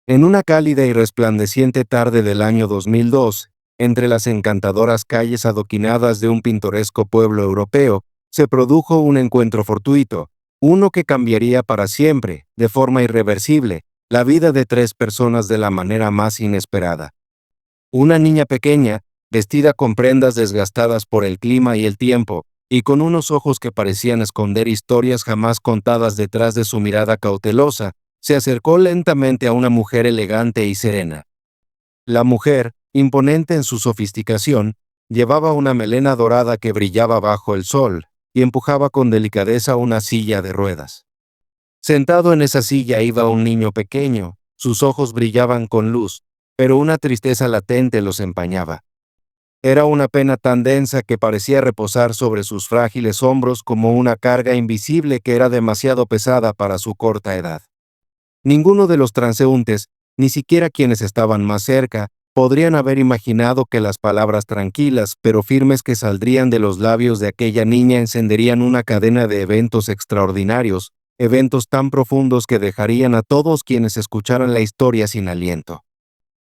En una cálida y resplandeciente tarde del año 2002, entre las encantadoras calles adoquinadas de un pintoresco pueblo europeo, se produjo un encuentro fortuito, uno que cambiaría para siempre, de forma irreversible, la vida de tres personas de la manera más inesperada. Una niña pequeña, vestida con prendas desgastadas por el clima y el tiempo, y con unos ojos que parecían esconder historias jamás contadas detrás de su mirada cautelosa, se acercó lentamente a una mujer elegante y serena. La mujer, imponente en su sofisticación, llevaba una melena dorada que brillaba bajo el sol, y empujaba con delicadeza una silla de ruedas. Sentado en esa silla iba un niño pequeño, sus ojos brillaban con luz, pero una tristeza latente los empañaba. Era una pena tan densa que parecía reposar sobre sus frágiles hombros como una carga invisible que era demasiado pesada para su corta edad. Ninguno de los transeúntes, ni siquiera quienes estaban más cerca, podrían haber imaginado que las palabras tranquilas pero firmes que saldrían de los labios de aquella niña encenderían una cadena de eventos extraordinarios, eventos tan profundos que dejarían a todos quienes escucharan la historia sin aliento.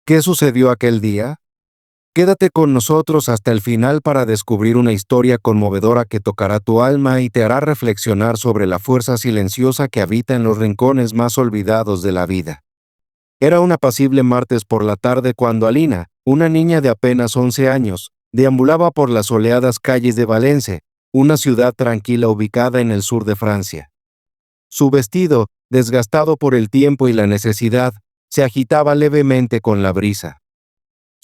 ¿Qué sucedió aquel día? Quédate con nosotros hasta el final para descubrir una historia conmovedora que tocará tu alma y te hará reflexionar sobre la fuerza silenciosa que habita en los rincones más olvidados de la vida. Era un apacible martes por la tarde cuando Alina, una niña de apenas 11 años, deambulaba por las soleadas calles de Valence, una ciudad tranquila ubicada en el sur de Francia. Su vestido, desgastado por el tiempo y la necesidad, se agitaba levemente con la brisa.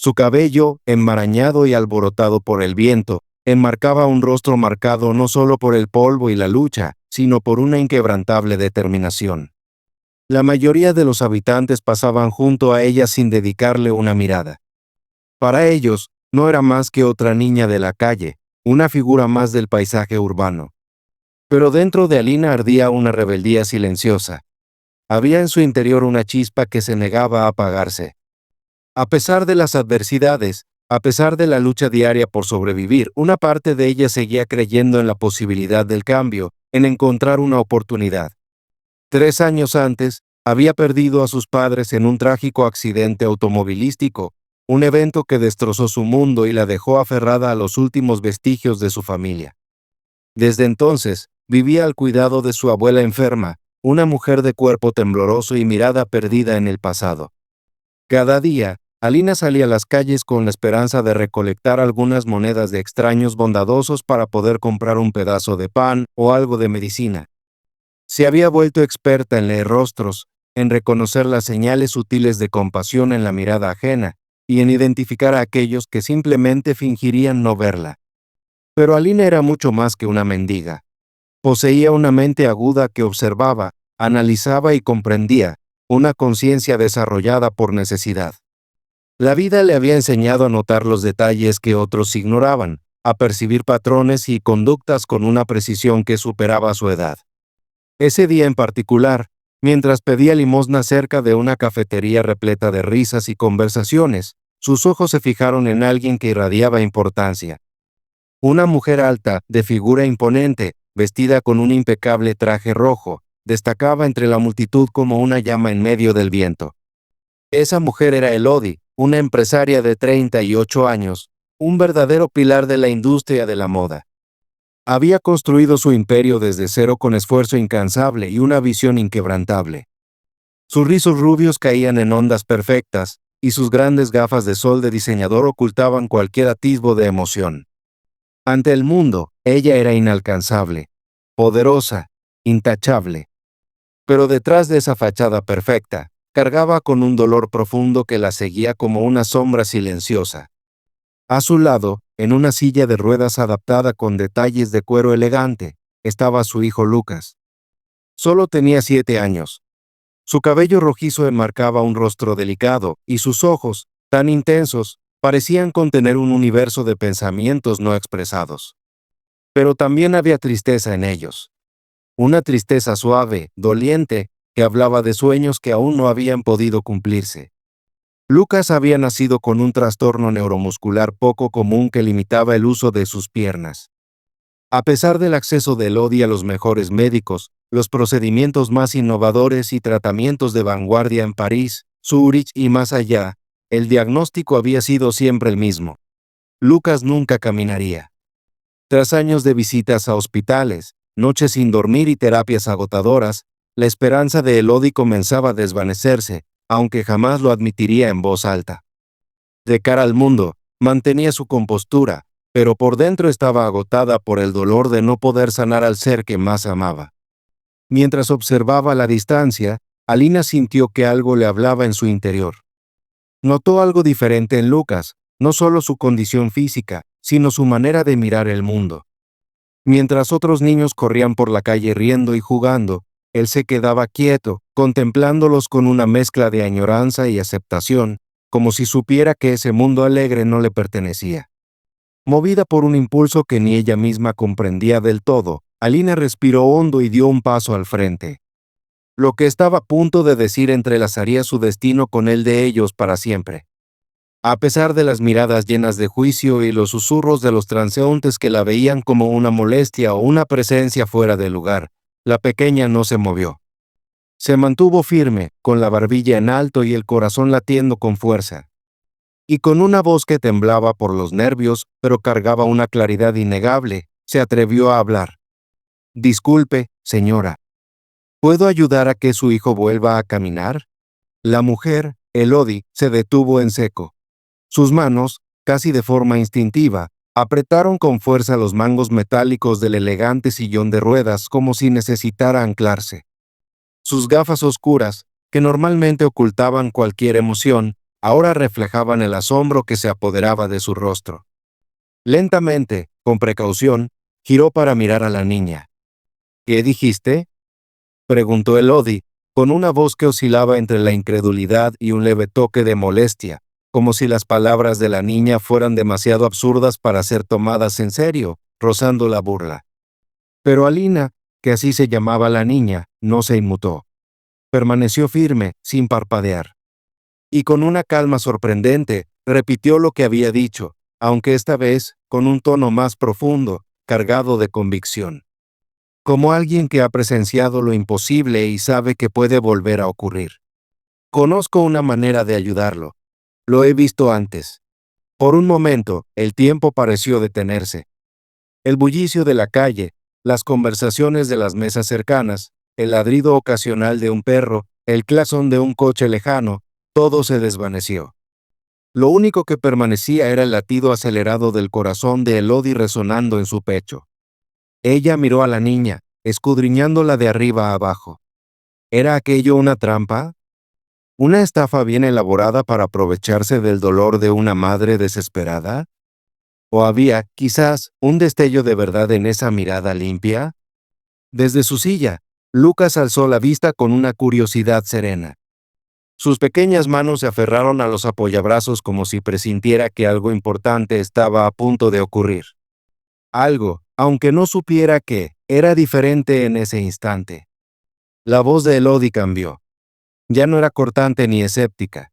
Su cabello, enmarañado y alborotado por el viento, enmarcaba un rostro marcado no solo por el polvo y la lucha, sino por una inquebrantable determinación. La mayoría de los habitantes pasaban junto a ella sin dedicarle una mirada. Para ellos, no era más que otra niña de la calle, una figura más del paisaje urbano. Pero dentro de Alina ardía una rebeldía silenciosa. Había en su interior una chispa que se negaba a apagarse. A pesar de las adversidades, a pesar de la lucha diaria por sobrevivir, una parte de ella seguía creyendo en la posibilidad del cambio, en encontrar una oportunidad. 3 años antes, había perdido a sus padres en un trágico accidente automovilístico, un evento que destrozó su mundo y la dejó aferrada a los últimos vestigios de su familia. Desde entonces, vivía al cuidado de su abuela enferma, una mujer de cuerpo tembloroso y mirada perdida en el pasado. Cada día, Alina salía a las calles con la esperanza de recolectar algunas monedas de extraños bondadosos para poder comprar un pedazo de pan o algo de medicina. Se había vuelto experta en leer rostros, en reconocer las señales sutiles de compasión en la mirada ajena y en identificar a aquellos que simplemente fingirían no verla. Pero Alina era mucho más que una mendiga. Poseía una mente aguda que observaba, analizaba y comprendía, una conciencia desarrollada por necesidad. La vida le había enseñado a notar los detalles que otros ignoraban, a percibir patrones y conductas con una precisión que superaba su edad. Ese día en particular, mientras pedía limosna cerca de una cafetería repleta de risas y conversaciones, sus ojos se fijaron en alguien que irradiaba importancia. Una mujer alta, de figura imponente, vestida con un impecable traje rojo, destacaba entre la multitud como una llama en medio del viento. Esa mujer era Elodie, una empresaria de 38 años, un verdadero pilar de la industria de la moda. Había construido su imperio desde cero con esfuerzo incansable y una visión inquebrantable. Sus rizos rubios caían en ondas perfectas, y sus grandes gafas de sol de diseñador ocultaban cualquier atisbo de emoción. Ante el mundo, ella era inalcanzable, poderosa, intachable. Pero detrás de esa fachada perfecta, cargaba con un dolor profundo que la seguía como una sombra silenciosa. A su lado, en una silla de ruedas adaptada con detalles de cuero elegante, estaba su hijo Lucas. Solo tenía 7 años. Su cabello rojizo enmarcaba un rostro delicado, y sus ojos, tan intensos, parecían contener un universo de pensamientos no expresados. Pero también había tristeza en ellos. Una tristeza suave, doliente, que hablaba de sueños que aún no habían podido cumplirse. Lucas había nacido con un trastorno neuromuscular poco común que limitaba el uso de sus piernas. A pesar del acceso de Elodie a los mejores médicos, los procedimientos más innovadores y tratamientos de vanguardia en París, Zúrich y más allá, el diagnóstico había sido siempre el mismo. Lucas nunca caminaría. Tras años de visitas a hospitales, noches sin dormir y terapias agotadoras, la esperanza de Elodie comenzaba a desvanecerse, aunque jamás lo admitiría en voz alta. De cara al mundo, mantenía su compostura, pero por dentro estaba agotada por el dolor de no poder sanar al ser que más amaba. Mientras observaba a la distancia, Alina sintió que algo le hablaba en su interior. Notó algo diferente en Lucas, no solo su condición física, sino su manera de mirar el mundo. Mientras otros niños corrían por la calle riendo y jugando, él se quedaba quieto, contemplándolos con una mezcla de añoranza y aceptación, como si supiera que ese mundo alegre no le pertenecía. Movida por un impulso que ni ella misma comprendía del todo, Alina respiró hondo y dio un paso al frente. Lo que estaba a punto de decir entrelazaría su destino con el de ellos para siempre. A pesar de las miradas llenas de juicio y los susurros de los transeúntes que la veían como una molestia o una presencia fuera de lugar, la pequeña no se movió. Se mantuvo firme, con la barbilla en alto y el corazón latiendo con fuerza. Y con una voz que temblaba por los nervios, pero cargaba una claridad innegable, se atrevió a hablar. «Disculpe, señora. ¿Puedo ayudar a que su hijo vuelva a caminar?» La mujer, Elodie, se detuvo en seco. Sus manos, casi de forma instintiva, apretaron con fuerza los mangos metálicos del elegante sillón de ruedas como si necesitara anclarse. Sus gafas oscuras, que normalmente ocultaban cualquier emoción, ahora reflejaban el asombro que se apoderaba de su rostro. Lentamente, con precaución, giró para mirar a la niña. «¿Qué dijiste?», preguntó Elodie, con una voz que oscilaba entre la incredulidad y un leve toque de molestia, como si las palabras de la niña fueran demasiado absurdas para ser tomadas en serio, rozando la burla. Pero Alina, que así se llamaba la niña, no se inmutó. Permaneció firme, sin parpadear. Y con una calma sorprendente, repitió lo que había dicho, aunque esta vez con un tono más profundo, cargado de convicción. Como alguien que ha presenciado lo imposible y sabe que puede volver a ocurrir. Conozco una manera de ayudarlo. Lo he visto antes. Por un momento, el tiempo pareció detenerse. El bullicio de la calle, las conversaciones de las mesas cercanas, el ladrido ocasional de un perro, el claxon de un coche lejano, todo se desvaneció. Lo único que permanecía era el latido acelerado del corazón de Elodie resonando en su pecho. Ella miró a la niña, escudriñándola de arriba a abajo. ¿Era aquello una trampa? ¿Una estafa bien elaborada para aprovecharse del dolor de una madre desesperada? ¿O había, quizás, un destello de verdad en esa mirada limpia? Desde su silla, Lucas alzó la vista con una curiosidad serena. Sus pequeñas manos se aferraron a los apoyabrazos como si presintiera que algo importante estaba a punto de ocurrir. Algo, aunque no supiera qué, era diferente en ese instante. La voz de Elodie cambió. Ya no era cortante ni escéptica.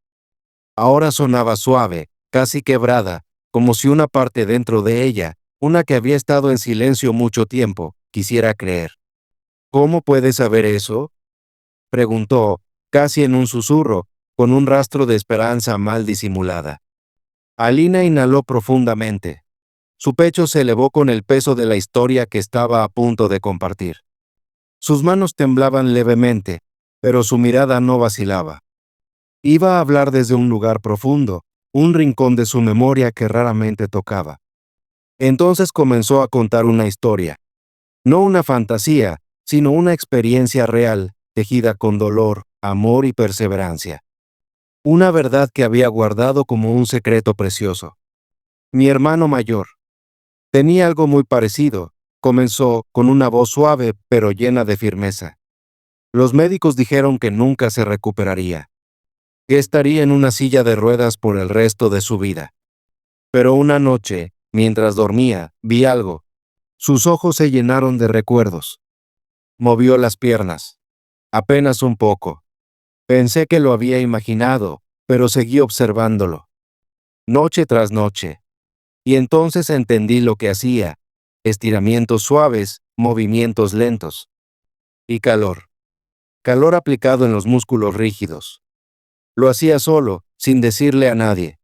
Ahora sonaba suave, casi quebrada, como si una parte dentro de ella, una que había estado en silencio mucho tiempo, quisiera creer. «¿Cómo puedes saber eso?», preguntó, casi en un susurro, con un rastro de esperanza mal disimulada. Alina inhaló profundamente. Su pecho se elevó con el peso de la historia que estaba a punto de compartir. Sus manos temblaban levemente, pero su mirada no vacilaba. Iba a hablar desde un lugar profundo, un rincón de su memoria que raramente tocaba. Entonces comenzó a contar una historia. No una fantasía, sino una experiencia real, tejida con dolor, amor y perseverancia. Una verdad que había guardado como un secreto precioso. Mi hermano mayor. Tenía algo muy parecido, comenzó con una voz suave pero llena de firmeza. Los médicos dijeron que nunca se recuperaría, que estaría en una silla de ruedas por el resto de su vida. Pero una noche, mientras dormía, vi algo. Sus ojos se llenaron de recuerdos. Movió las piernas. Apenas un poco. Pensé que lo había imaginado, pero seguí observándolo. Noche tras noche. Y entonces entendí lo que hacía. Estiramientos suaves, movimientos lentos. Y calor. Calor aplicado en los músculos rígidos. Lo hacía solo, sin decirle a nadie.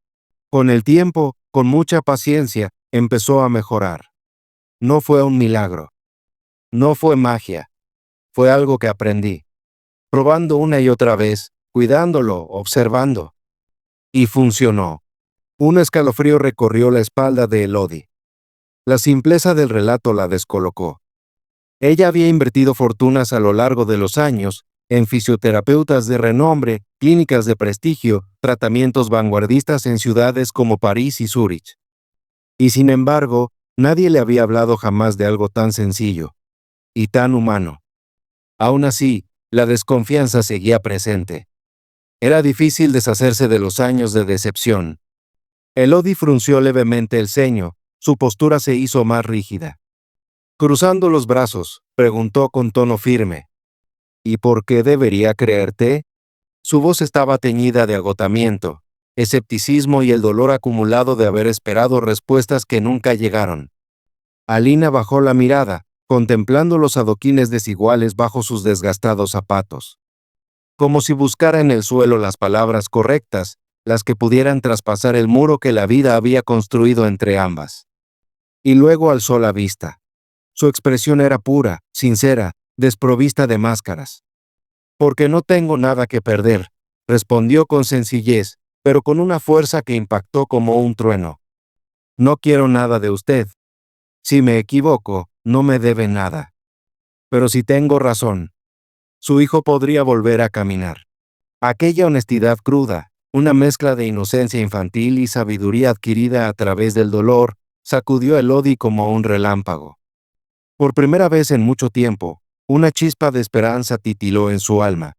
Con el tiempo, con mucha paciencia, empezó a mejorar. No fue un milagro. No fue magia. Fue algo que aprendí. Probando una y otra vez, cuidándolo, observando. Y funcionó. Un escalofrío recorrió la espalda de Elodie. La simpleza del relato la descolocó. Ella había invertido fortunas a lo largo de los años en fisioterapeutas de renombre, clínicas de prestigio, tratamientos vanguardistas en ciudades como París y Zúrich. Y sin embargo, nadie le había hablado jamás de algo tan sencillo y tan humano. Aún así, la desconfianza seguía presente. Era difícil deshacerse de los años de decepción. Elodie frunció levemente el ceño, su postura se hizo más rígida. Cruzando los brazos, preguntó con tono firme: ¿y por qué debería creerte? Su voz estaba teñida de agotamiento, escepticismo y el dolor acumulado de haber esperado respuestas que nunca llegaron. Alina bajó la mirada, contemplando los adoquines desiguales bajo sus desgastados zapatos. Como si buscara en el suelo las palabras correctas, las que pudieran traspasar el muro que la vida había construido entre ambas. Y luego alzó la vista. Su expresión era pura, sincera, desprovista de máscaras. «Porque no tengo nada que perder», respondió con sencillez, pero con una fuerza que impactó como un trueno. «No quiero nada de usted. Si me equivoco, no me debe nada. Pero si tengo razón, su hijo podría volver a caminar». Aquella honestidad cruda, una mezcla de inocencia infantil y sabiduría adquirida a través del dolor, sacudió a Elodie como un relámpago. Por primera vez en mucho tiempo, una chispa de esperanza titiló en su alma.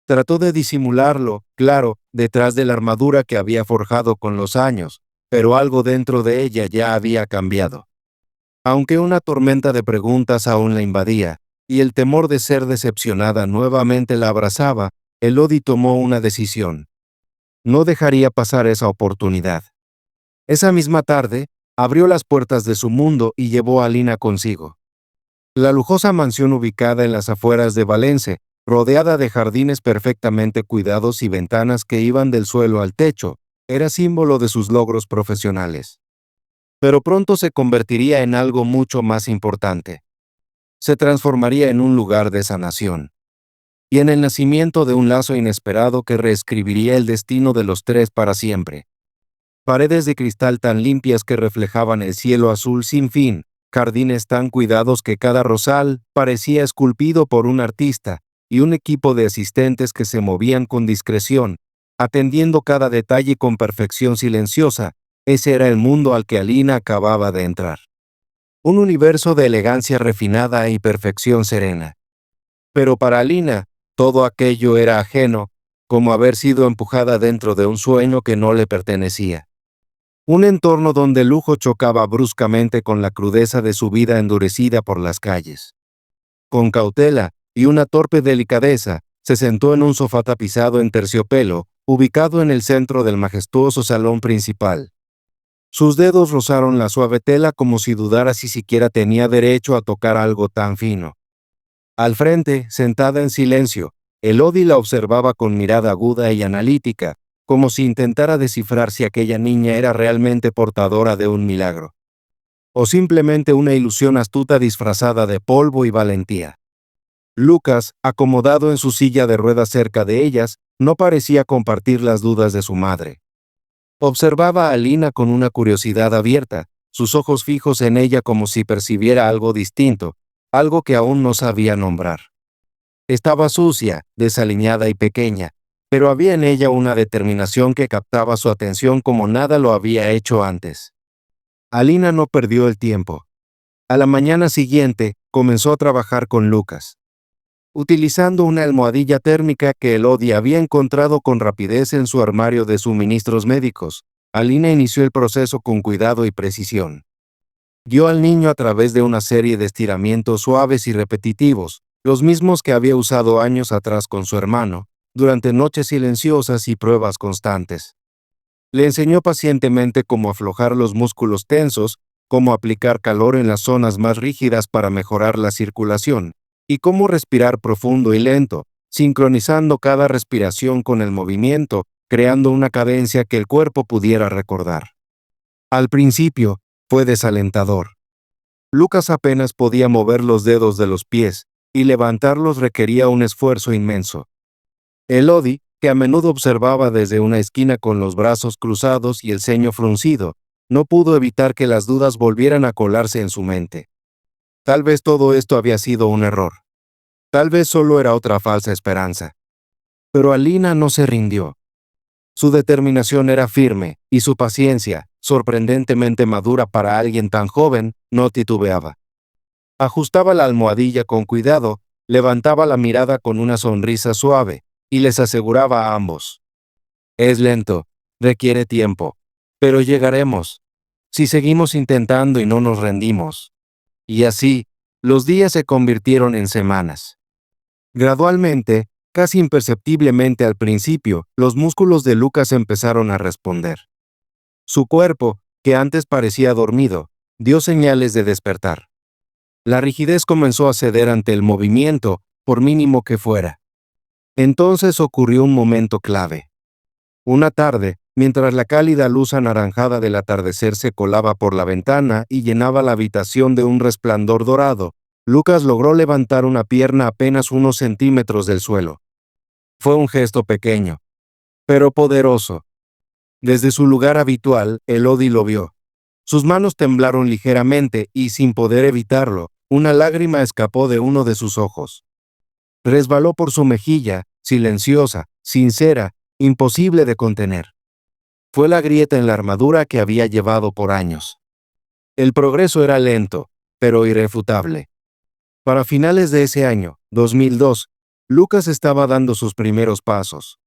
Trató de disimularlo, claro, detrás de la armadura que había forjado con los años, pero algo dentro de ella ya había cambiado. Aunque una tormenta de preguntas aún la invadía, y el temor de ser decepcionada nuevamente la abrazaba, Elodie tomó una decisión. No dejaría pasar esa oportunidad. Esa misma tarde, abrió las puertas de su mundo y llevó a Alina consigo. La lujosa mansión ubicada en las afueras de Valence, rodeada de jardines perfectamente cuidados y ventanas que iban del suelo al techo, era símbolo de sus logros profesionales. Pero pronto se convertiría en algo mucho más importante. Se transformaría en un lugar de sanación. Y en el nacimiento de un lazo inesperado que reescribiría el destino de los tres para siempre. Paredes de cristal tan limpias que reflejaban el cielo azul sin fin, jardines tan cuidados que cada rosal parecía esculpido por un artista, y un equipo de asistentes que se movían con discreción, atendiendo cada detalle con perfección silenciosa. Ese era el mundo al que Alina acababa de entrar. Un universo de elegancia refinada y perfección serena. Pero para Alina, todo aquello era ajeno, como haber sido empujada dentro de un sueño que no le pertenecía. Un entorno donde el lujo chocaba bruscamente con la crudeza de su vida endurecida por las calles. Con cautela y una torpe delicadeza, se sentó en un sofá tapizado en terciopelo, ubicado en el centro del majestuoso salón principal. Sus dedos rozaron la suave tela como si dudara si siquiera tenía derecho a tocar algo tan fino. Al frente, sentada en silencio, Elodie la observaba con mirada aguda y analítica, como si intentara descifrar si aquella niña era realmente portadora de un milagro, o simplemente una ilusión astuta disfrazada de polvo y valentía. Lucas, acomodado en su silla de ruedas cerca de ellas, no parecía compartir las dudas de su madre. Observaba a Alina con una curiosidad abierta, sus ojos fijos en ella como si percibiera algo distinto, algo que aún no sabía nombrar. Estaba sucia, desaliñada y pequeña, pero había en ella una determinación que captaba su atención como nada lo había hecho antes. Alina no perdió el tiempo. A la mañana siguiente, comenzó a trabajar con Lucas. Utilizando una almohadilla térmica que Elodie había encontrado con rapidez en su armario de suministros médicos, Alina inició el proceso con cuidado y precisión. Guió al niño a través de una serie de estiramientos suaves y repetitivos, los mismos que había usado años atrás con su hermano, durante noches silenciosas y pruebas constantes. Le enseñó pacientemente cómo aflojar los músculos tensos, cómo aplicar calor en las zonas más rígidas para mejorar la circulación, y cómo respirar profundo y lento, sincronizando cada respiración con el movimiento, creando una cadencia que el cuerpo pudiera recordar. Al principio, fue desalentador. Lucas apenas podía mover los dedos de los pies, y levantarlos requería un esfuerzo inmenso. Elodie, que a menudo observaba desde una esquina con los brazos cruzados y el ceño fruncido, no pudo evitar que las dudas volvieran a colarse en su mente. Tal vez todo esto había sido un error. Tal vez solo era otra falsa esperanza. Pero Alina no se rindió. Su determinación era firme, y su paciencia, sorprendentemente madura para alguien tan joven, no titubeaba. Ajustaba la almohadilla con cuidado, levantaba la mirada con una sonrisa suave, y les aseguraba a ambos: es lento, requiere tiempo, pero llegaremos, si seguimos intentando y no nos rendimos. Y así, los días se convirtieron en semanas. Gradualmente, casi imperceptiblemente al principio, los músculos de Lucas empezaron a responder. Su cuerpo, que antes parecía dormido, dio señales de despertar. La rigidez comenzó a ceder ante el movimiento, por mínimo que fuera. Entonces ocurrió un momento clave. Una tarde, mientras la cálida luz anaranjada del atardecer se colaba por la ventana y llenaba la habitación de un resplandor dorado, Lucas logró levantar una pierna apenas unos centímetros del suelo. Fue un gesto pequeño, pero poderoso. Desde su lugar habitual, Elodie lo vio. Sus manos temblaron ligeramente y, sin poder evitarlo, una lágrima escapó de uno de sus ojos. Resbaló por su mejilla, silenciosa, sincera, imposible de contener. Fue la grieta en la armadura que había llevado por años. El progreso era lento, pero irrefutable. Para finales de ese año, 2002, Lucas estaba dando sus primeros pasos.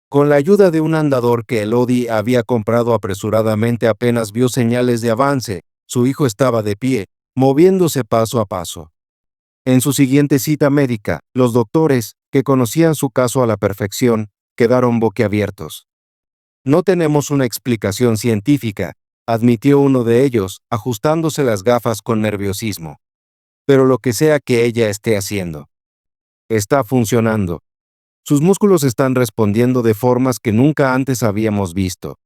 Con la ayuda de un andador que Elodie había comprado apresuradamente apenas vio señales de avance, su hijo estaba de pie, moviéndose paso a paso. En su siguiente cita médica, los doctores, que conocían su caso a la perfección, quedaron boquiabiertos. No tenemos una explicación científica, admitió uno de ellos, ajustándose las gafas con nerviosismo. Pero lo que sea que ella esté haciendo, está funcionando. Sus músculos están respondiendo de formas que nunca antes habíamos visto.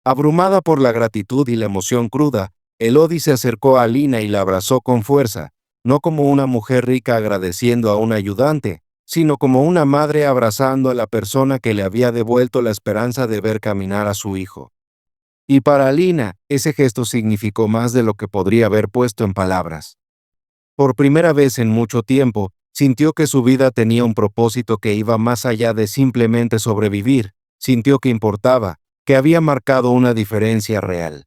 Abrumada por la gratitud y la emoción cruda, Elodie se acercó a Alina y la abrazó con fuerza, no como una mujer rica agradeciendo a un ayudante, sino como una madre abrazando a la persona que le había devuelto la esperanza de ver caminar a su hijo. Y para Alina, ese gesto significó más de lo que podría haber puesto en palabras. Por primera vez en mucho tiempo, sintió que su vida tenía un propósito que iba más allá de simplemente sobrevivir, sintió que importaba, que había marcado una diferencia real.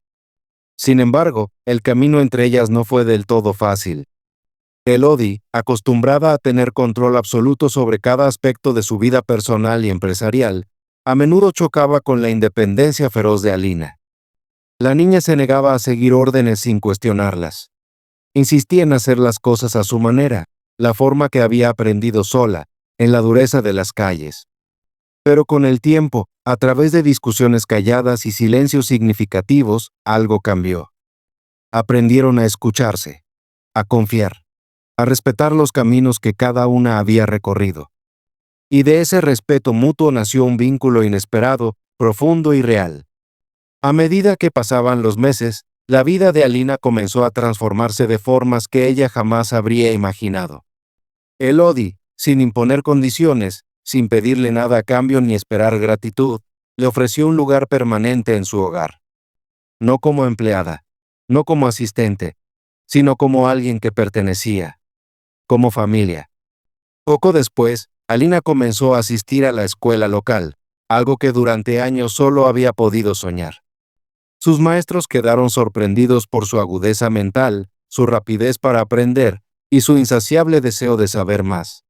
Sin embargo, el camino entre ellas no fue del todo fácil. Elodie, acostumbrada a tener control absoluto sobre cada aspecto de su vida personal y empresarial, a menudo chocaba con la independencia feroz de Alina. La niña se negaba a seguir órdenes sin cuestionarlas. Insistía en hacer las cosas a su manera, la forma que había aprendido sola, en la dureza de las calles. Pero con el tiempo, a través de discusiones calladas y silencios significativos, algo cambió. Aprendieron a escucharse, a confiar, a respetar los caminos que cada una había recorrido. Y de ese respeto mutuo nació un vínculo inesperado, profundo y real. A medida que pasaban los meses, la vida de Alina comenzó a transformarse de formas que ella jamás habría imaginado. Elodie, sin imponer condiciones, sin pedirle nada a cambio ni esperar gratitud, le ofreció un lugar permanente en su hogar. No como empleada, no como asistente, sino como alguien que pertenecía, como familia. Poco después, Alina comenzó a asistir a la escuela local, algo que durante años solo había podido soñar. Sus maestros quedaron sorprendidos por su agudeza mental, su rapidez para aprender, y su insaciable deseo de saber más.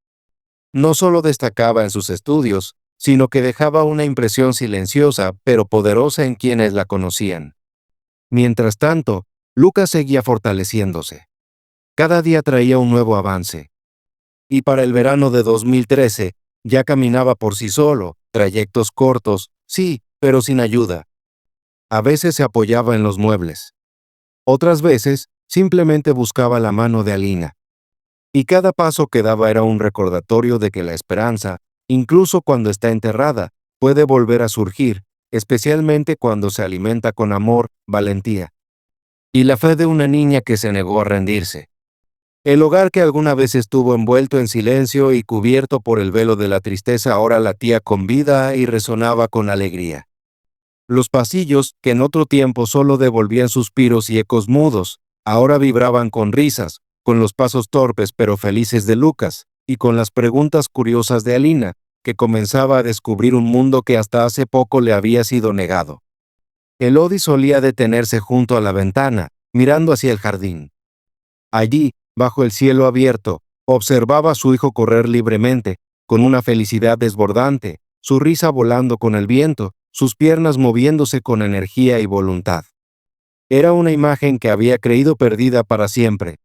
No solo destacaba en sus estudios, sino que dejaba una impresión silenciosa pero poderosa en quienes la conocían. Mientras tanto, Lucas seguía fortaleciéndose. Cada día traía un nuevo avance. Y para el verano de 2013, ya caminaba por sí solo, trayectos cortos, sí, pero sin ayuda. A veces se apoyaba en los muebles. Otras veces, simplemente buscaba la mano de Alina. Y cada paso que daba era un recordatorio de que la esperanza, Incluso cuando está enterrada, puede volver a surgir, especialmente cuando se alimenta con amor, valentía y la fe de una niña que se negó a rendirse. El hogar que alguna vez estuvo envuelto en silencio y cubierto por el velo de la tristeza ahora latía con vida y resonaba con alegría. Los pasillos, que en otro tiempo solo devolvían suspiros y ecos mudos, ahora vibraban con risas, con los pasos torpes pero felices de Lucas, y con las preguntas curiosas de Alina, que comenzaba a descubrir un mundo que hasta hace poco le había sido negado. Elodie solía detenerse junto a la ventana, mirando hacia el jardín. Allí, bajo el cielo abierto, observaba a su hijo correr libremente, con una felicidad desbordante, su risa volando con el viento, sus piernas moviéndose con energía y voluntad. Era una imagen que había creído perdida para siempre.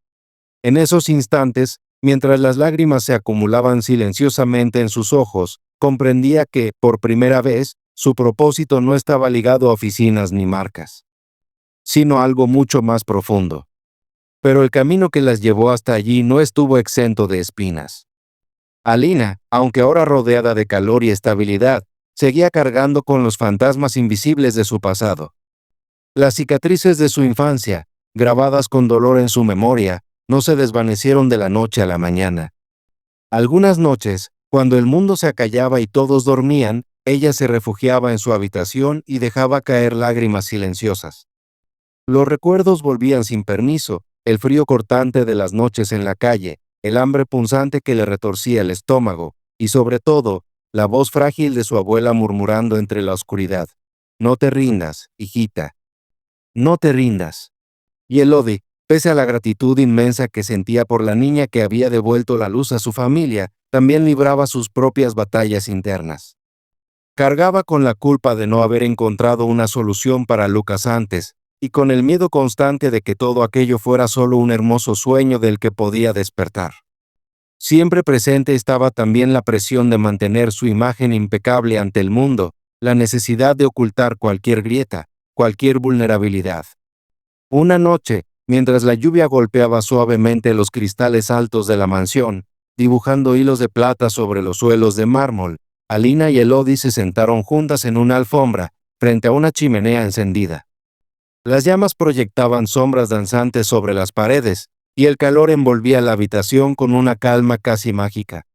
En esos instantes, mientras las lágrimas se acumulaban silenciosamente en sus ojos, comprendía que, por primera vez, su propósito no estaba ligado a oficinas ni marcas, sino a algo mucho más profundo. Pero el camino que las llevó hasta allí no estuvo exento de espinas. Alina, aunque ahora rodeada de calor y estabilidad, seguía cargando con los fantasmas invisibles de su pasado. Las cicatrices de su infancia, grabadas con dolor en su memoria, no se desvanecieron de la noche a la mañana. Algunas noches, cuando el mundo se acallaba y todos dormían, ella se refugiaba en su habitación y dejaba caer lágrimas silenciosas. Los recuerdos volvían sin permiso, el frío cortante de las noches en la calle, el hambre punzante que le retorcía el estómago, y sobre todo, la voz frágil de su abuela murmurando entre la oscuridad. «No te rindas, hijita. No te rindas». Y Elodie, pese a la gratitud inmensa que sentía por la niña que había devuelto la luz a su familia, también libraba sus propias batallas internas. Cargaba con la culpa de no haber encontrado una solución para Lucas antes, y con el miedo constante de que todo aquello fuera solo un hermoso sueño del que podía despertar. Siempre presente estaba también la presión de mantener su imagen impecable ante el mundo, la necesidad de ocultar cualquier grieta, cualquier vulnerabilidad. Una noche, mientras la lluvia golpeaba suavemente los cristales altos de la mansión, dibujando hilos de plata sobre los suelos de mármol, Alina y Elodie se sentaron juntas en una alfombra, frente a una chimenea encendida. Las llamas proyectaban sombras danzantes sobre las paredes, y el calor envolvía la habitación con una calma casi mágica.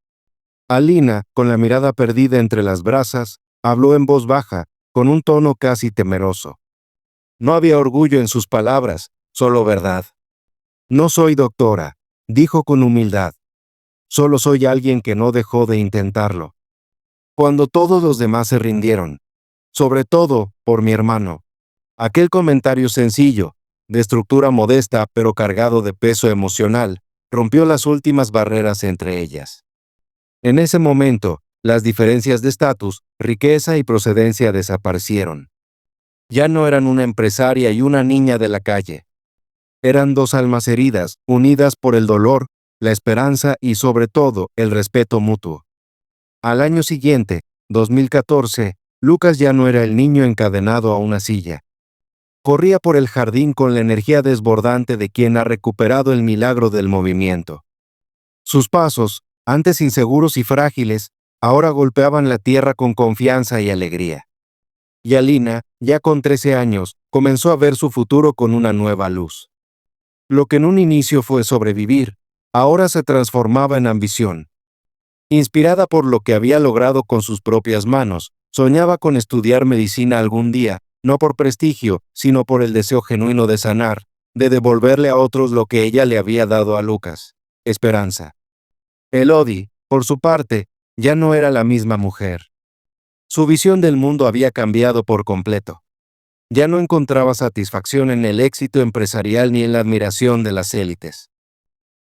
Alina, con la mirada perdida entre las brasas, habló en voz baja, con un tono casi temeroso. No había orgullo en sus palabras, solo verdad. «No soy doctora», dijo con humildad. «Solo soy alguien que no dejó de intentarlo. Cuando todos los demás se rindieron. Sobre todo, por mi hermano». Aquel comentario sencillo, de estructura modesta pero cargado de peso emocional, rompió las últimas barreras entre ellas. En ese momento, las diferencias de estatus, riqueza y procedencia desaparecieron. Ya no eran una empresaria y una niña de la calle. Eran dos almas heridas, unidas por el dolor, la esperanza y sobre todo el respeto mutuo. Al año siguiente, 2014, Lucas ya no era el niño encadenado a una silla. Corría por el jardín con la energía desbordante de quien ha recuperado el milagro del movimiento. Sus pasos, antes inseguros y frágiles, ahora golpeaban la tierra con confianza y alegría. Y Alina, ya con 13 años, comenzó a ver su futuro con una nueva luz. Lo que en un inicio fue sobrevivir, ahora se transformaba en ambición. Inspirada por lo que había logrado con sus propias manos, soñaba con estudiar medicina algún día, no por prestigio, sino por el deseo genuino de sanar, de devolverle a otros lo que ella le había dado a Lucas: esperanza. Elodie, por su parte, ya no era la misma mujer. Su visión del mundo había cambiado por completo. Ya no encontraba satisfacción en el éxito empresarial ni en la admiración de las élites.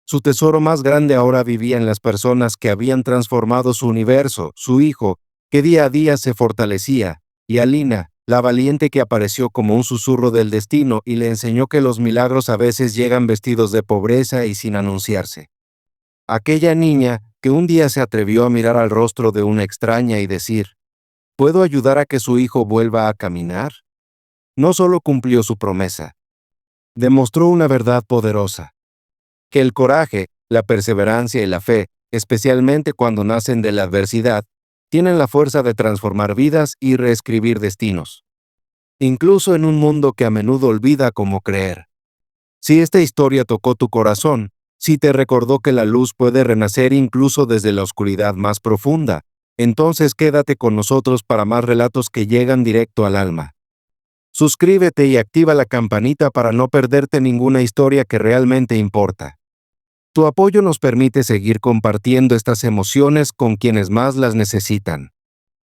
Su tesoro más grande ahora vivía en las personas que habían transformado su universo, su hijo, que día a día se fortalecía, y Alina, la valiente que apareció como un susurro del destino y le enseñó que los milagros a veces llegan vestidos de pobreza y sin anunciarse. Aquella niña que un día se atrevió a mirar al rostro de una extraña y decir: «¿Puedo ayudar a que su hijo vuelva a caminar?», no solo cumplió su promesa, demostró una verdad poderosa: que el coraje, la perseverancia y la fe, especialmente cuando nacen de la adversidad, tienen la fuerza de transformar vidas y reescribir destinos. Incluso en un mundo que a menudo olvida cómo creer. Si esta historia tocó tu corazón, si te recordó que la luz puede renacer incluso desde la oscuridad más profunda, entonces quédate con nosotros para más relatos que llegan directo al alma. Suscríbete y activa la campanita para no perderte ninguna historia que realmente importa. Tu apoyo nos permite seguir compartiendo estas emociones con quienes más las necesitan.